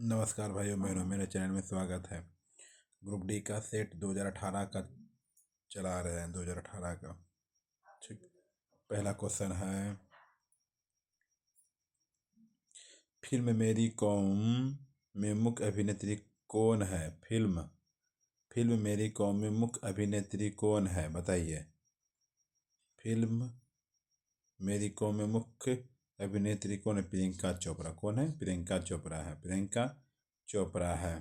नमस्कार भाइयों बहनों, मेरे चैनल में स्वागत है। ग्रुप डी का सेट 2018 का चला रहे हैं। 2018 का ठीक। पहला क्वेश्चन है, फिल्म मेरी कौम में मुख्य अभिनेत्री कौन है? फिल्म मेरी कौम में मुख्य अभिनेत्री कौन है, बताइए। फिल्म मेरी कौम में मुख्य अभिनेत्री कौन है? प्रियंका चोपड़ा। कौन है? प्रियंका चोपड़ा है। प्रियंका चोपड़ा है।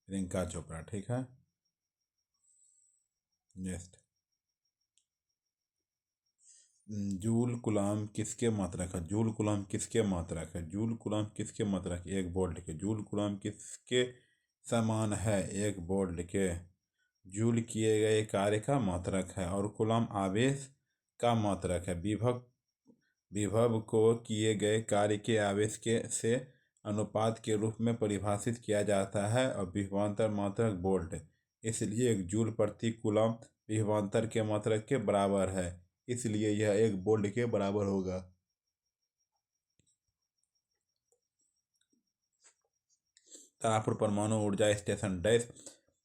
प्रियंका चोपड़ा, ठीक है। नेक्स्ट, जूल गुलाम किसके मात्रक है? जूल गुलाम किसके मात्रक है? जूल गुलाम किसके मात्रक? एक बोर्ड लिखे। जूल गुलाम किसके समान है? एक बोर्ड लिखे। जूल किए गए कार्य का मात्रक है और गुलाम आवेश का मात्रक है। विभव को किए गए कार्य के आवेश के से अनुपात के रूप में परिभाषित किया जाता है और विभवांतर मात्रक बोल्ट, इसलिए एक जूल प्रति कूलम विभवांतर के मात्रक के बराबर है, इसलिए यह एक बोल्ट के बराबर होगा। तारापुर परमाणु ऊर्जा स्टेशन डैश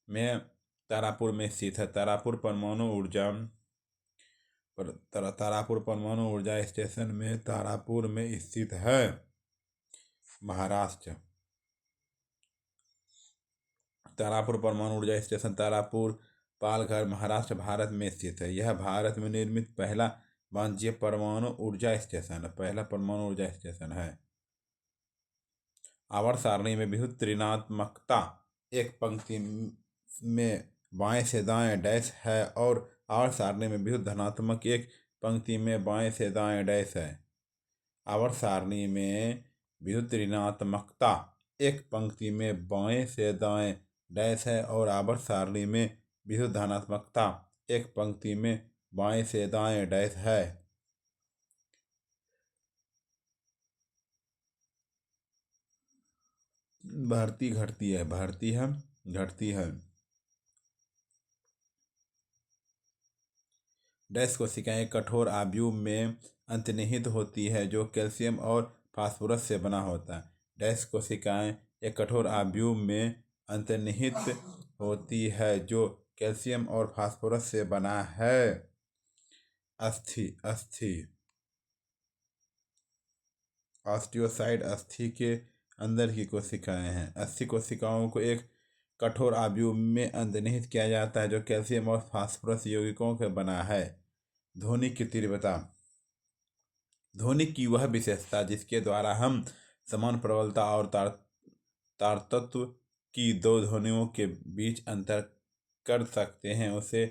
में तारापुर में स्थित है। तारापुर परमाणु ऊर्जा स्टेशन में तारापुर में स्थित है, महाराष्ट्र। तारापुर परमाणु ऊर्जा स्टेशन तारापुर, पालघर, महाराष्ट्र, भारत में स्थित है। यह भारत में निर्मित पहला वाणिज्यिक परमाणु ऊर्जा स्टेशन है। पहला परमाणु ऊर्जा स्टेशन है। आवर्त सारणी में विद्युत ऋणात्मकता एक पंक्ति में बाएं से दाएं डैश है और आवर्त सारणी में विद्युत धनात्मक एक पंक्ति में बाएं से दाएं डैश है। आवर्त सारणी में विद्युत ऋणात्मकता एक पंक्ति में बाएं से दाएं डैश है और आवर्त सारणी में विद्युत धनात्मकता एक पंक्ति में बाएं से दाएं डैश है। बढ़ती घटती है, बढ़ती है, घटती है। डैश कोशिकाएं कठोर आव्यूह में अंतर्निहित होती है जो कैल्शियम और फास्फोरस से बना होता है। डैश कोशिकाएं एक कठोर आव्यूह में अंतर्निहित होती है जो कैल्शियम और फास्फोरस से बना है। अस्थि अस्थि ऑस्टियोसाइड अस्थि के अंदर की कोशिकाएं हैं। अस्थि कोशिकाओं को एक कठोर आव्यूह में अंतर्निहित किया जाता है जो कैल्शियम और फास्फोरस यौगिकों से बना है। ध्वनि की तीव्रता, ध्वनि की वह विशेषता जिसके द्वारा हम समान प्रबलता और तारतत्व की दो ध्वनियों के बीच अंतर कर सकते हैं, उसे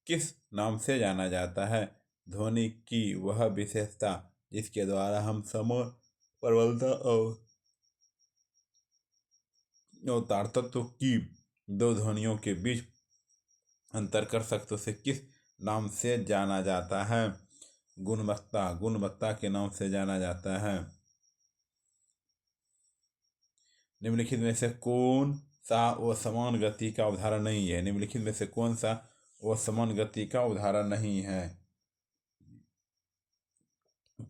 किस नाम से जाना जाता है? ध्वनि की वह विशेषता जिसके द्वारा हम समान प्रबलता और तारतत्व की दो ध्वनियों के बीच अंतर कर सकते, उसे किस नाम से जाना जाता है? गुणवत्ता, गुणवत्ता के नाम से जाना जाता है। निम्नलिखित में से कौन सा असमान गति का उदाहरण नहीं है? निम्नलिखित में से कौन सा असमान गति का उदाहरण नहीं है?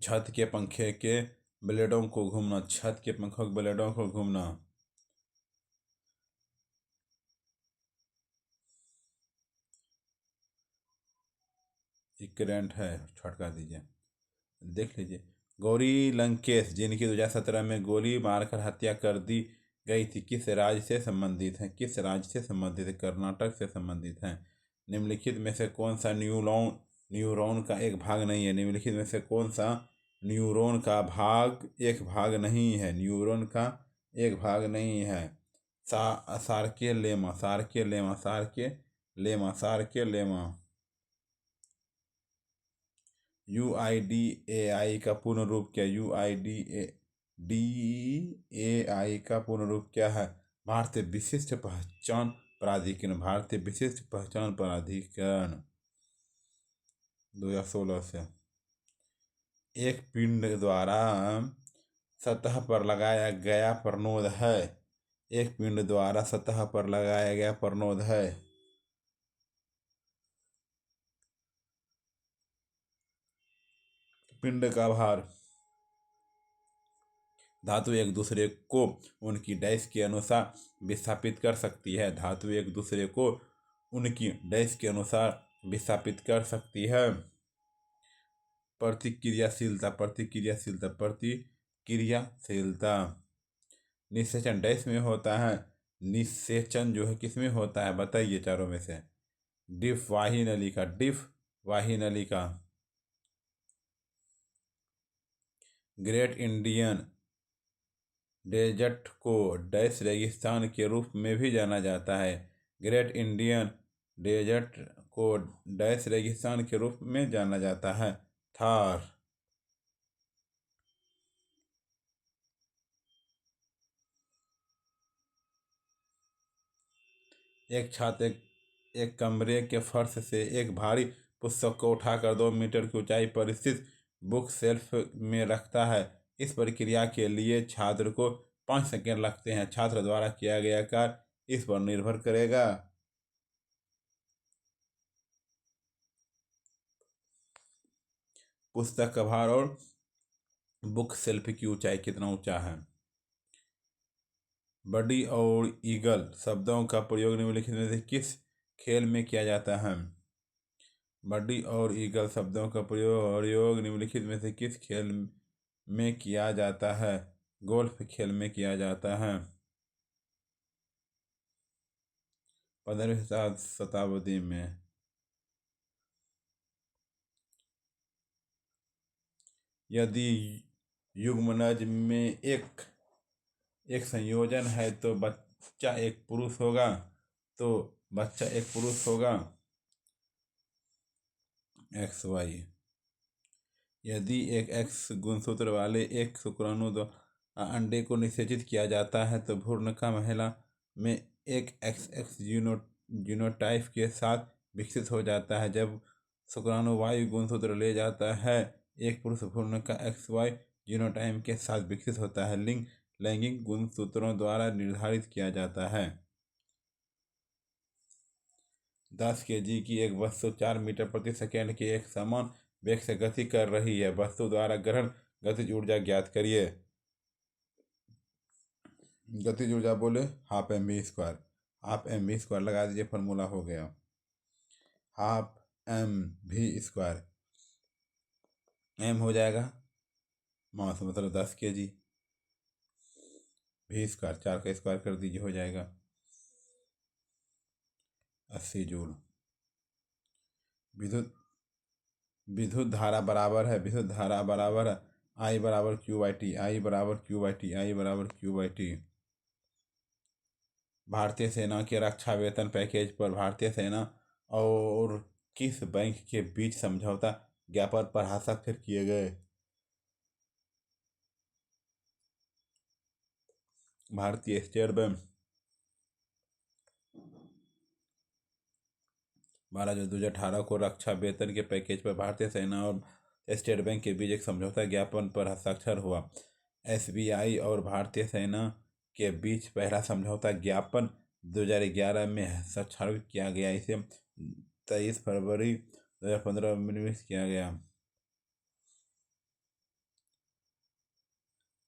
छत के पंखे के ब्लेडों को घूमना, छत के पंखों के ब्लेडों को घूमना। करंट है, छटका दीजिए, देख लीजिए। गौरी लंकेश जिनकी 2017 में गोली मारकर हत्या कर दी गई थी, किस राज्य से संबंधित हैं? किस राज्य से संबंधित है? कर्नाटक से संबंधित हैं। निम्नलिखित में से कौन सा न्यूरॉन का एक भाग नहीं है? निम्नलिखित में से कौन सा न्यूरॉन का एक भाग नहीं है? न्यूरॉन का एक भाग नहीं है। सार्के लेमा, सार्के लेमा, सार्के लेमा, सार्के लेमा। UIDAI का पूर्ण रूप क्या? UIDAI का पूर्ण रूप क्या है? भारतीय विशिष्ट पहचान प्राधिकरण। भारतीय विशिष्ट पहचान प्राधिकरण 2016 से। एक पिंड द्वारा सतह पर लगाया गया प्रणोद है। एक पिंड द्वारा सतह पर लगाया गया प्रणोद है। पिंड का भार, धातु एक दूसरे को उनकी डैश के अनुसार विस्थापित कर सकती है। धातु एक दूसरे को उनकी डैश के अनुसार विस्थापित कर सकती है। प्रतिक्रियाशीलता प्रतिक्रियाशीलता प्रतिक्रियाशीलता निषेचन डैश में होता है। निषेचन जो है किस में होता है बताइए चारों में से। डिफ वाही नलिका, डिफ वाही नलिका। ग्रेट इंडियन डेजर्ट को डैश रेगिस्तान के रूप में भी जाना जाता है। ग्रेट इंडियन डेजर्ट को डैश रेगिस्तान के रूप में जाना जाता है। थार। एक छात्र एक कमरे के फर्श से एक भारी पुस्तक को उठाकर 2 मीटर की ऊंचाई पर स्थित बुक शेल्फ में रखता है। इस प्रक्रिया के लिए छात्र को 5 सेकंड लगते हैं। छात्र द्वारा किया गया कार्य इस पर निर्भर करेगा। पुस्तक का भार और बुक शेल्फ की ऊंचाई कितना ऊंचा है। बडी और ईगल शब्दों का प्रयोग निम्नलिखित में से किस खेल में किया जाता है। बडी और ईगल शब्दों का प्रयोग निम्नलिखित में से किस खेल में किया जाता है। गोल्फ खेल में किया जाता है। 15वीं शताब्दी में। यदि युग्मनज में एक संयोजन है तो बच्चा एक पुरुष होगा। X Y. यदि एक एक्स गुणसूत्र वाले एक शुक्राणु द्वारा अंडे को निषेचित किया जाता है तो भ्रूण का महिला में एक XX जीनोटाइप के साथ विकसित हो जाता है। जब शुक्राणु वाई गुणसूत्र ले जाता है एक पुरुष भ्रूण का XY जीनोटाइप के साथ विकसित होता है। लिंग लैंगिक गुणसूत्रों द्वारा निर्धारित किया जाता है। 10 kg की एक वस्तु 4 मीटर प्रति सेकंड के एक समान वेग से गति कर रही है। वस्तु द्वारा ग्रहण गतिज ऊर्जा ज्ञात करिए। गतिज ऊर्जा बोले हाफ mv²। हाफ mv² लगा दीजिए, फॉर्मूला हो गया हाफ mv²। m हो जाएगा मास मतलब 10 kg। v², 4 का स्क्वायर कर दीजिए, हो जाएगा 80 जूल। विद्युत धारा बराबर है I बराबर Q/T। भारतीय सेना के रक्षा वेतन पैकेज पर भारतीय सेना और किस बैंक के बीच समझौता ज्ञापन पर हस्ताक्षर किए गए। भारतीय स्टेट बैंक। 12 जून 2018 को रक्षा वेतन के पैकेज पर भारतीय सेना और स्टेट बैंक के बीच एक समझौता ज्ञापन पर हस्ताक्षर हुआ। SBI और भारतीय सेना के बीच पहला समझौता ज्ञापन 2011 में हस्ताक्षरित किया गया। इसे 23 फरवरी 2015 में किया गया।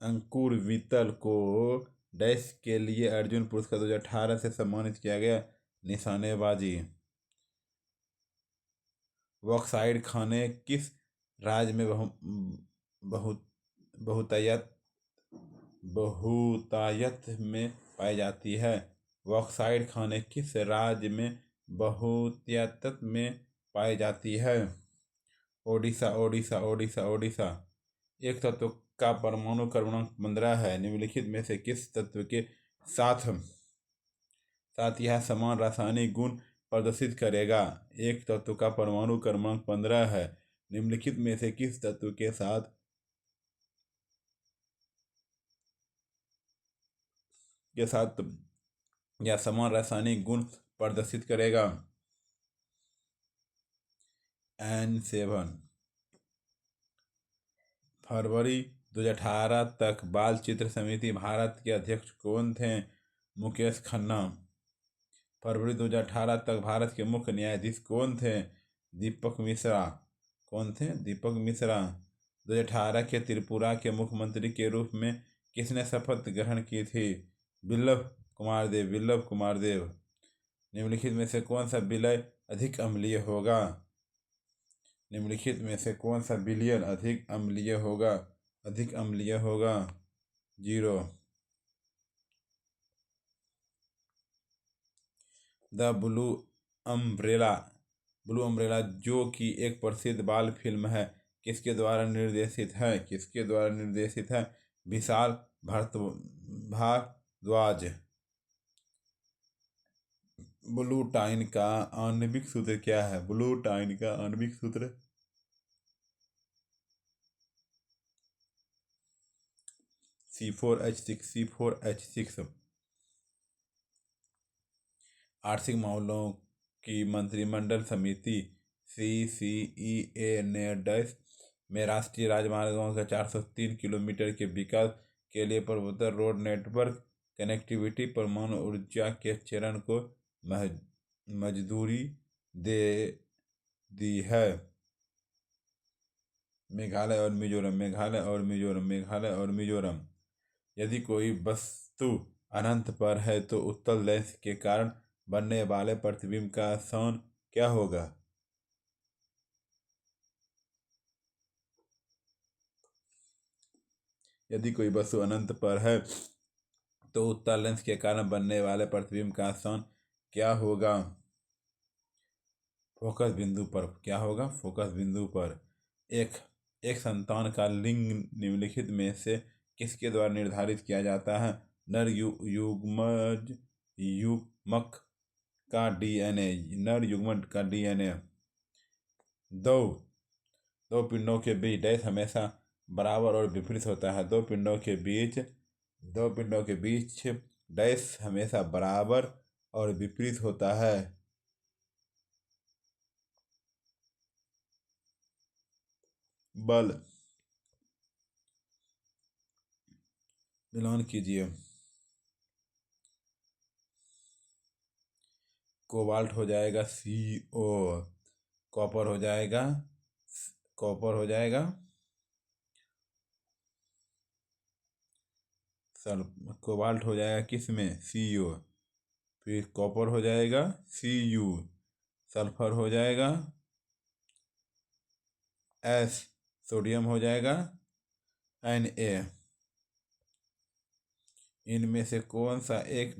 अंकुर वितल को डैश के लिए अर्जुन पुरस्कार 2018 से सम्मानित किया गया। निशानेबाजी। बॉक्साइट खाने किस राज्य में बहुतायत में पाई जाती है। बॉक्साइट खाने किस राज्य में बहुतायत में पाई जाती है। ओडिशा। एक तत्व का परमाणु क्रमांक 15 है। निम्नलिखित में से किस तत्व के साथ यह समान रासायनिक गुण प्रदर्शित करेगा। एक तत्व का परमाणु क्रमांक 15 है। निम्नलिखित में से किस तत्व के साथ यह समान रासायनिक गुण प्रदर्शित करेगा। N7। फरवरी 2018 तक बाल चित्र समिति भारत के अध्यक्ष कौन थे। मुकेश खन्ना। फरवरी 2018 तक भारत के मुख्य न्यायाधीश कौन थे। दीपक मिश्रा। कौन थे। दीपक मिश्रा। 2018 के त्रिपुरा के मुख्यमंत्री के रूप में किसने शपथ ग्रहण की थी? बिप्लब कुमार देव। बिप्लब कुमार देव। निम्नलिखित में से कौन सा विलय अधिक अम्लीय होगा? निम्नलिखित में से कौन सा विलयन अधिक अम्लीय होगा? अधिक अम्लीय होगा 0। The blue umbrella. Blue umbrella जो कि एक प्रसिद्ध बाल फिल्म है, किसके द्वारा निर्देशित है? किसके द्वारा निर्देशित है? विशाल भारद्वाज। ब्लू टाइन का आणविक सूत्र क्या है? ब्लू टाइन का आणविक सूत्र C4H6। C4H6। आर्थिक मामलों की मंत्रिमंडल समिति CCEA ने डैश में राष्ट्रीय राजमार्गों के 403 किलोमीटर के विकास के लिए पूर्वोत्तर रोड नेटवर्क कनेक्टिविटी परमाणु ऊर्जा के चरण को मंजूरी दे दी है। मेघालय और मिजोरम। मेघालय और मिजोरम। मेघालय और मिजोरम। यदि कोई वस्तु अनंत पर है तो उत्तल लेंस के कारण बनने वाले प्रतिबिंब का स्थान क्या होगा? यदि कोई वस्तु अनंत पर है तो उत्तल लेंस के कारण बनने वाले प्रतिबिंब का स्थान क्या होगा? फोकस बिंदु पर। क्या होगा? फोकस बिंदु पर। एक संतान का लिंग निम्नलिखित में से किसके द्वारा निर्धारित किया जाता है? नर युग्मक का डीएनए। नर युग्मक का डीएनए। दो पिंडों के बीच डैश हमेशा बराबर और विपरीत होता है। दो पिंडों के बीच डैश हमेशा बराबर और विपरीत होता है। बल। मिलान कीजिए। कोबाल्ट हो जाएगा CO। कॉपर हो जाएगा कोबाल्ट हो जाएगा किस में? CO। फिर कॉपर हो जाएगा Cu। सल्फर हो जाएगा S। सोडियम हो जाएगा Na। इनमें से कौन सा एक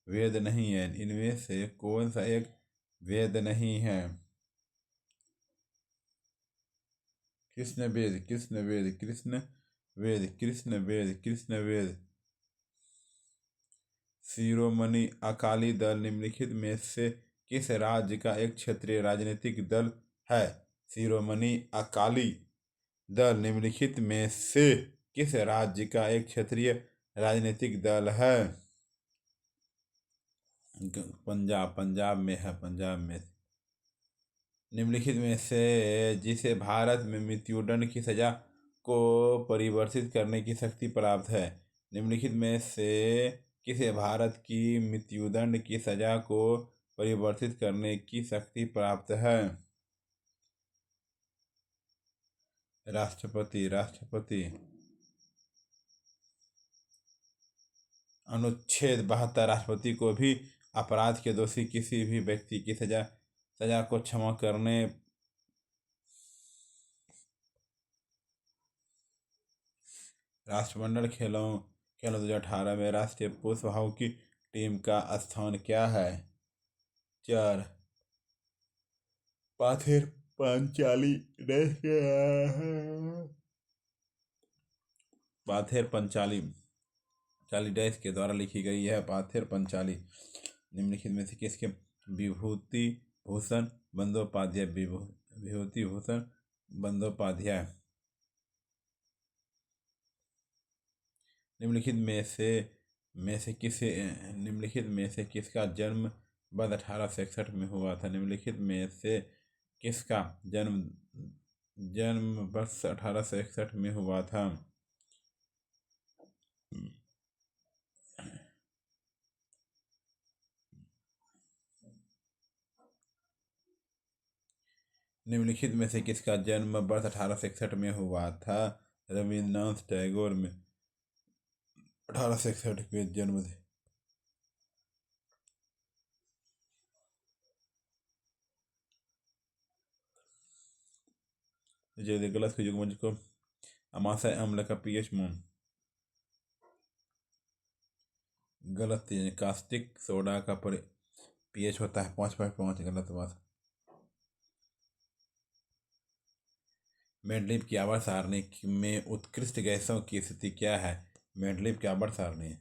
वेद नहीं है? इनमें से कौन सा एक वेद नहीं है? कृष्ण वेद। शिरोमणि अकाली दल निम्नलिखित में से किस राज्य का एक क्षेत्रीय राजनीतिक दल है? शिरोमणि अकाली दल निम्नलिखित में से किस राज्य का एक क्षेत्रीय राजनीतिक दल है? पंजाब में है। निम्नलिखित में से जिसे भारत में मृत्युदंड की सजा को परिवर्तित करने की शक्ति प्राप्त है? निम्नलिखित में से किसे भारत की मृत्युदंड की सजा को परिवर्तित करने की शक्ति प्राप्त है? राष्ट्रपति। अनुच्छेद 72 राष्ट्रपति को भी अपराध के दोषी किसी भी व्यक्ति की सजा को क्षमा करने राष्ट्रमंडल खेलों 2018 में राष्ट्रीय पुरुष हॉकी टीम का स्थान क्या है? 4 पाथेर पंचाली डैश के द्वारा लिखी गई है। पाथेर पंचाली निम्नलिखित में से किसके? विभूति भूषण बंदोपाध्याय। विभूति भूषण बंदोपाध्याय। निम्नलिखित में से किसका जन्म वर्ष 1861 में हुआ था? निम्नलिखित में से किसका जन्म वर्ष 1861 में हुआ था? निम्नलिखित में से किसका जन्म वर्ष 1861 में हुआ था? रविन्द्रनाथ टैगोर में। 1861 में जन्म थे। यदि गलत के युग्मज को अमाशय अम्ल का पीएच मान गलत, यानी कास्टिक सोडा का पीएच होता है 5.5। गलत बात। मेंडलीव की आवर्त सारणी में उत्कृष्ट गैसों की स्थिति क्या है? मेंडलीव की आवर्त सारणी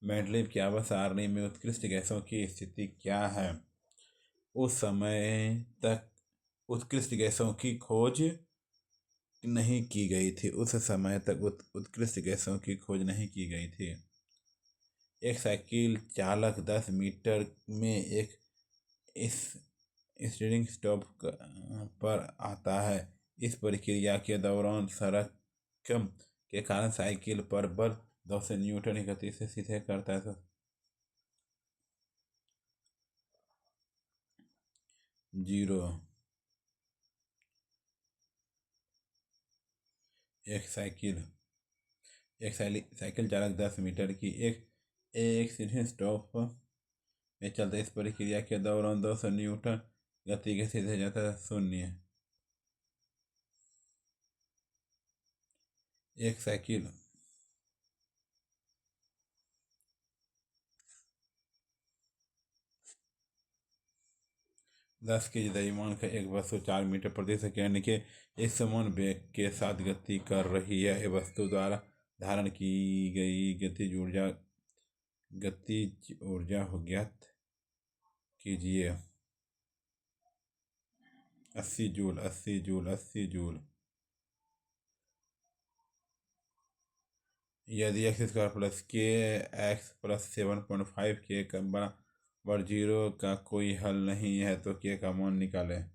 मेंडलीव की आवर्त सारणी में उत्कृष्ट गैसों की स्थिति क्या है? उस समय तक उत्कृष्ट गैसों की खोज नहीं की गई थी। उस समय तक उत्कृष्ट गैसों की खोज नहीं की गई थी। एक साइकिल चालक 10 मीटर में एक इस स्टीयरिंग स्टॉप पर आता है। इस प्रक्रिया के दौरान सड़क के कारण साइकिल पर बल 200 न्यूटन की गति से सीधे करता है। 0। एक साइकिल चालक 10 मीटर की एक सीधे स्टॉप में चलता है। इस प्रक्रिया के दौरान 200 न्यूटन गति के सीधे जाता है। 0। एक साइकिल 10 के द्रव्यमान का एक वस्तु 4 मीटर प्रति सेकंड के एक समान वेग के साथ गति कर रही है। यह वस्तु द्वारा धारण की गई गतिज ऊर्जा हो ज्ञात कीजिए। 80 जूल। 80 जूल। 80 जूल। यदि एक्स स्क्वायर प्लस के एक्स प्लस 7.5 के बराबर 0 का कोई हल नहीं है तो के का मान निकालें।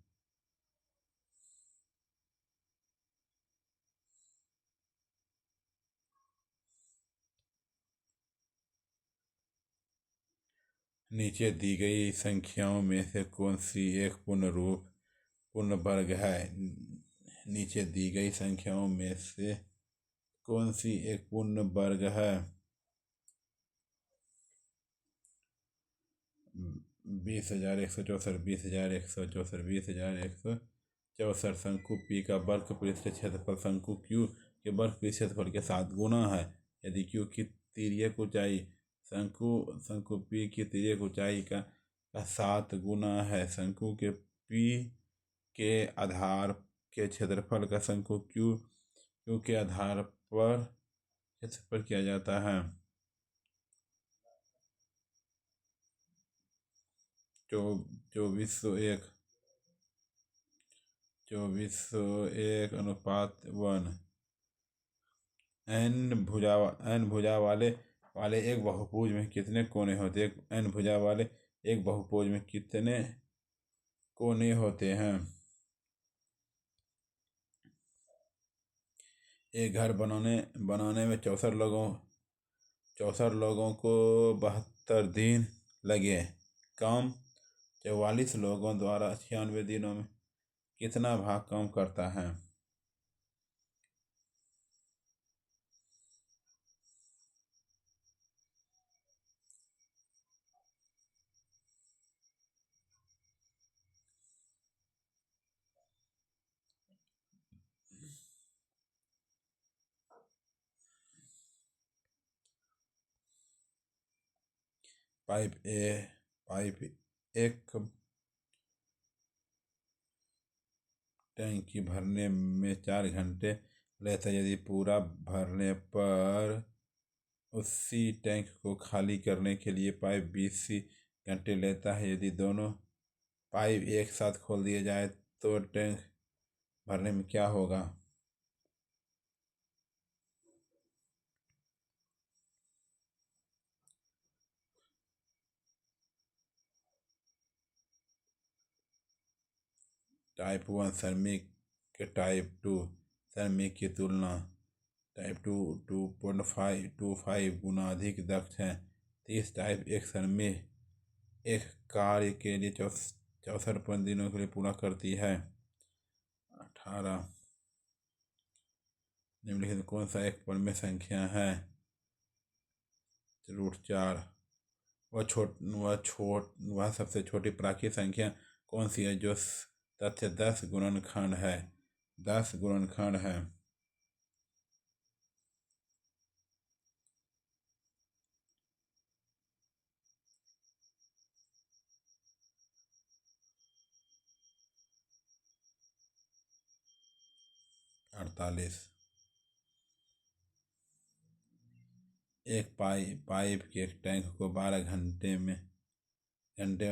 नीचे दी गई संख्याओं में से कौन सी एक पूर्ण वर्ग है? नीचे दी गई संख्याओं में से कौन सी एक पूर्ण वर्ग है? 20,164, 20,164, 20,164। शंकु P का वर्ग पृष्ठ क्षेत्रफल शंकु Q के वर्ग पृष्ठ क्षेत्रफल के साथ गुना है। यदि Q की तिर्यक ऊंचाई शंकु P की तिर्यक ऊंचाई का 7 गुना है। शंकु के P के आधार के क्षेत्रफल का शंकु Q के आधार पर क्षेत्रफल किया जाता है। 2401 2401:1। n भुजा वाले एक बहुभुज में कितने कोने होते हैं? n भुजा वाले एक बहुभुज में कितने कोने होते हैं? एक घर बनाने में 64 लोगों को 72 दिन लगे। काम 44 लोगों द्वारा 96 दिनों में कितना भाग काम करता है? पाइप एक टंकी भरने में 4 घंटे लेता है। यदि पूरा भरने पर उसी टैंक को खाली करने के लिए पाइप 20 घंटे लेता है। यदि दोनों पाइप एक साथ खोल दिए जाए तो टैंक भरने में क्या होगा? टाइप 1 श्रमिक टाइप 2 श्रमिक की तुलना टाइप 2 2.25 गुना अधिक दक्ष है। 30 टाइप एक श्रमिक एक कार्य के लिए 64 दिनों के लिए पूरा करती है। 18 निम्नलिखित कौन सा एक परिमेय संख्या है? रूट 4। वह सबसे छोटी प्राकृतिक संख्या कौन सी है जो तथ्य 10 गुणनखंड है? 10 गुणनखंड है। 48। एक पाइप के एक टैंक को 12 घंटे में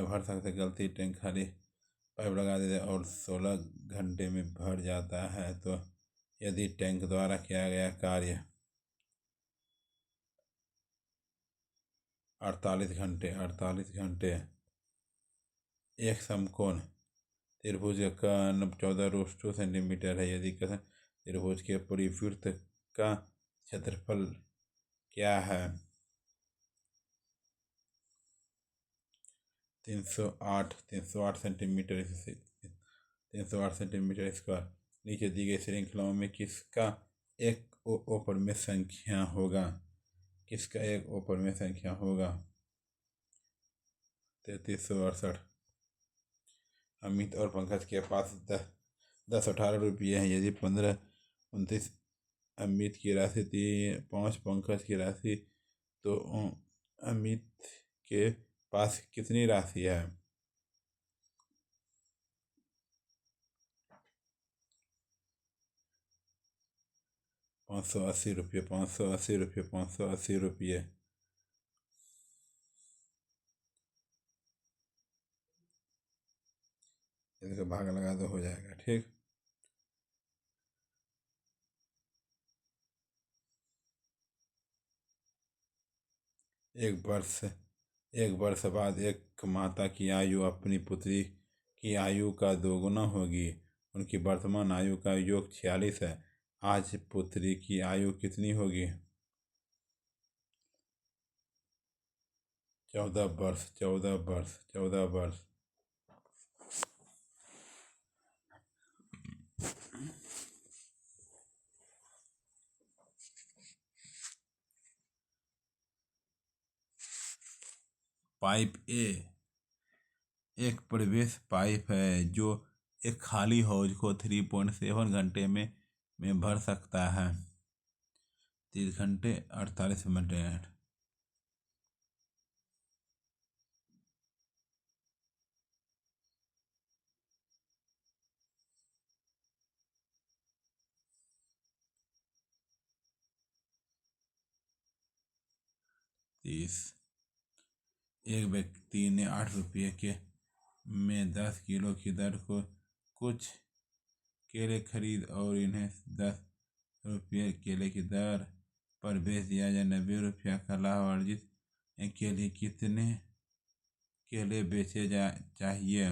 भर सकते, गलती टैंक खाली पाइप लगा देते और 16 घंटे में भर जाता है, तो यदि टैंक द्वारा किया गया कार्य 48 घंटे। एक समकोण त्रिभुज का कर्ण 14√2 सेंटीमीटर है, यदि कथन त्रिभुज के परिवृत्त का क्षेत्रफल क्या है? 308 सेंटीमीटर 308 सेंटीमीटर स्क्वायर। नीचे दी गई श्रृंखलाओं में किसका एक अपरिमेय संख्या होगा? 3368। अमित और पंकज के पास 10-18 रुपये हैं। यदि 15-29 अमित की राशि 5 पंकज की राशि, तो अमित के पास कितनी राशि है? 580 रुपये। 580 रुपये। 580 रुपये। इसका भाग लगा दो, हो जाएगा। ठीक। एक वर्ष बाद एक माता की आयु अपनी पुत्री की आयु का दोगुना होगी। उनकी वर्तमान आयु का योग 46 है। आज पुत्री की आयु कितनी होगी? 14 वर्ष। 14 वर्ष। 14 वर्ष। पाइप ए एक प्रवेश पाइप है जो एक खाली हौज को 3.7 घंटे में भर सकता है। 30 घंटे 48 मिनट। एक व्यक्ति ने 8 रुपये के में 10 किलो की दर को कुछ केले खरीद और इन्हें 10 रुपये केले की दर पर बेच दिया जाए। 90 रुपये का लाभ अर्जित के लिए कितने केले बेचे चाहिए?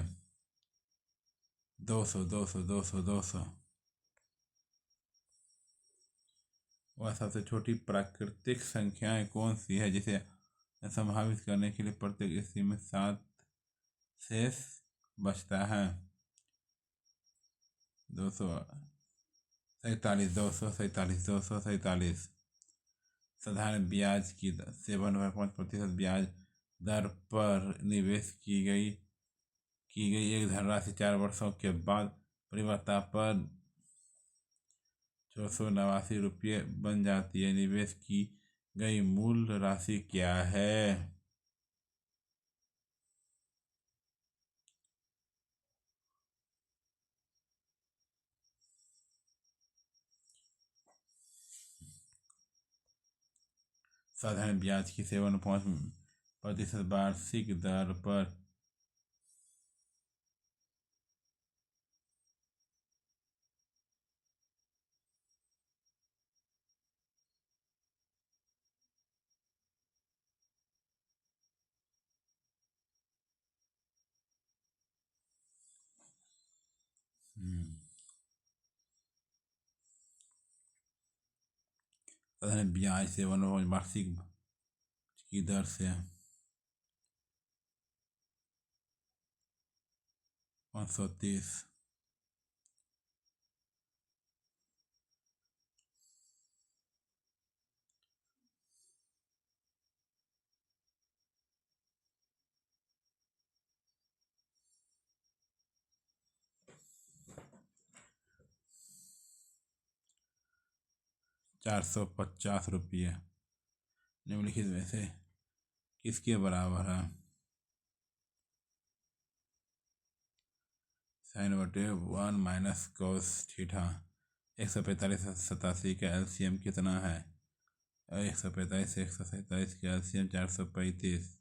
200। 200। 200। 200। वह सबसे छोटी प्राकृतिक संख्याएं कौन सी है जिसे संभावित करने के लिए प्रत्येक स्थिति में 7 शेष बचता है? 247। 247। साधारण ब्याज की 7.5% ब्याज दर पर निवेश की गई एक धनराशि 4 वर्षों के बाद परिपक्वता पर 489 रुपये बन जाती है। निवेश की गई मूल राशि क्या है? साधारण ब्याज की 7.5% वार्षिक दर पर साधारण ब्याज 7 वार्षिक की दर से 530। 450 रुपये निम्नलिखित में से किसके बराबर है? साइन बटे 1 - cos थीटा। 145 का एलसीएम कितना है? 145 147 का एलसीएम 435।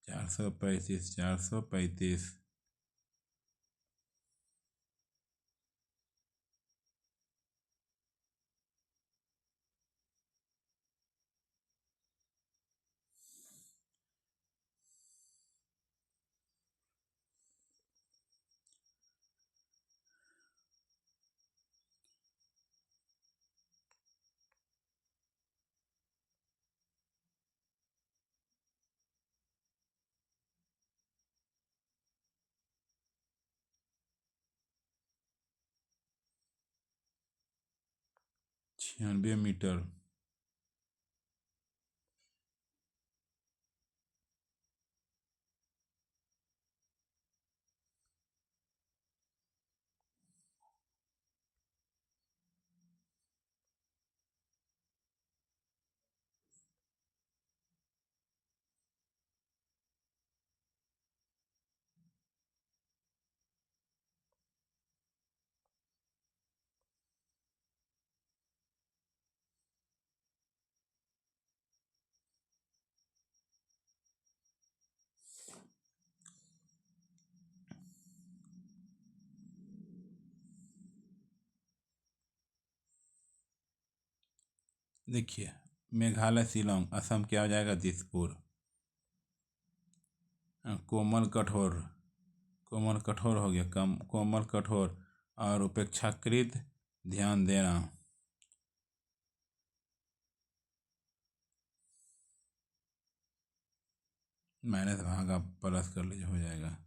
435 435। मीटर। देखिए, मेघालय शिलोंग, असम क्या हो जाएगा? दिसपुर। कोमल कठोर, कोमल कठोर हो गया, कम कोमल कठोर। और उपेक्षाकृत ध्यान देना। माइनस भागा प्लस कर लीजिए, हो जाएगा।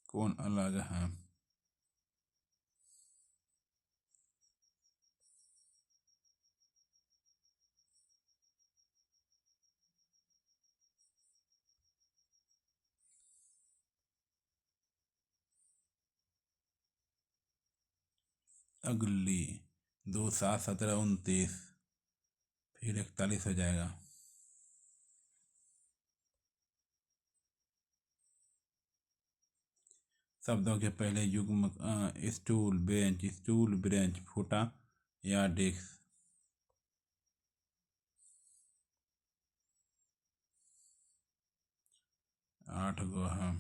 कौन अलग है? अगली 2 7 17 29, फिर 41 हो जाएगा। शब्दों के पहले युग्म स्टूल बेंच फूटा या डेस्क। 8 गो है।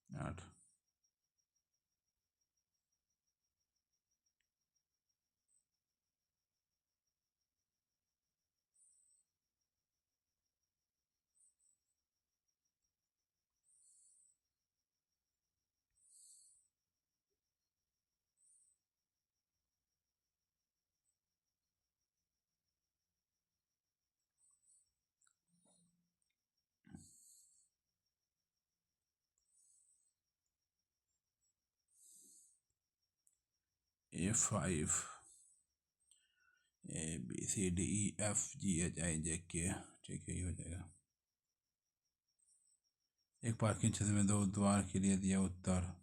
आठ। A5 ABCDEFGHIJK, ठीक है, ये हो जाएगा। एक पार्किंग क्षेत्र में 2 द्वार के लिए दिया उत्तर।